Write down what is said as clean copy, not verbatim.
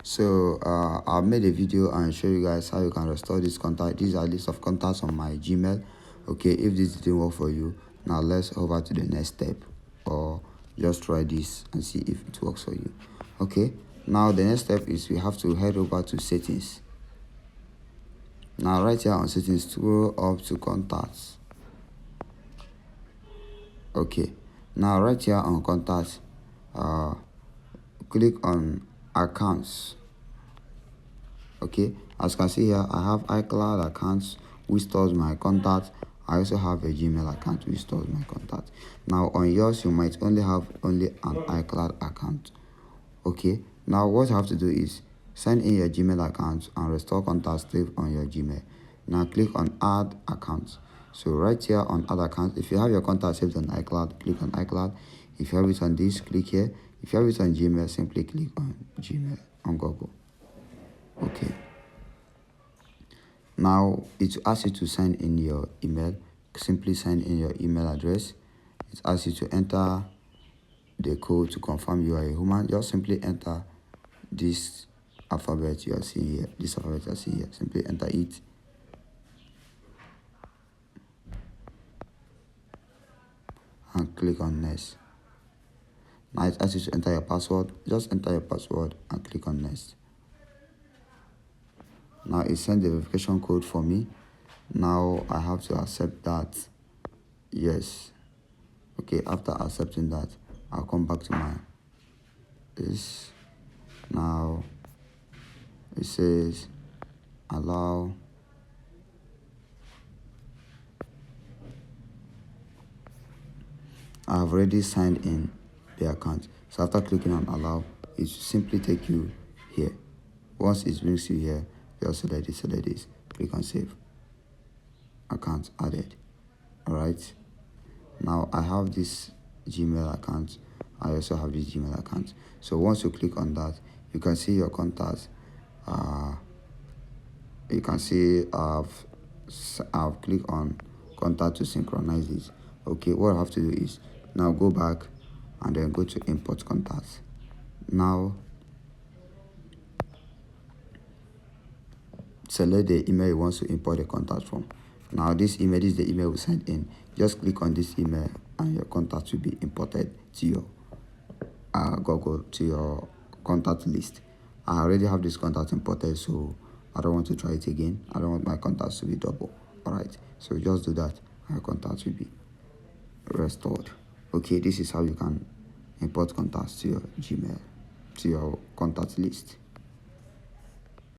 So I've made a video and show you guys how you can restore this contact. These are list of contacts on my Gmail. Okay, if this didn't work for you, now let's over to the next step, or just try this and see if it works for you. Okay, now the next step is we have to head over to settings. Now right here on settings, scroll up to contacts. Okay, now right here on contacts, click on accounts. Okay, as you can see here, I have iCloud accounts which stores my contacts. I also have a Gmail account which stores my contacts. Now on yours, you might only have an iCloud account. Okay, now what you have to do is sign in your Gmail account and restore contacts saved on your Gmail. Now click on add accounts. So right here on add account, if you have your contact saved on iCloud, click on iCloud. If you have it on this, click here. If you have it on Gmail, simply click on Gmail on Google. Okay, now it asks you to sign in your email. Simply sign in your email address. It asks you to enter the code to confirm you are a human. Just simply enter this alphabet you are seeing here. Simply enter it. And click on next. Now it asks you to enter your password. Just enter your password and click on next. Now it sent the verification code for me. Now I have to accept that. Yes. Okay, after accepting that, I'll come back to my this. Now it says allow. I have already signed in the account. So after clicking on allow, it simply take you here. Once it brings you here, just select this, click on save. Account added. Alright. Now I have this Gmail account. I also have this Gmail account. So once you click on that, you can see your contacts. You can see I've clicked on contact to synchronize it. Okay, what I have to do is now go back and then go to import contacts. Now select the email you want to import the contact from. Now this email is the email we sent in. Just click on this email and your contact will be imported to your Google, to your contact list. I already have this contact imported, so I don't want to try it again. I don't want my contacts to be double. Alright, so just do that and your contacts will be restored. Okay, this is how you can import contacts to your Gmail, to your contact list.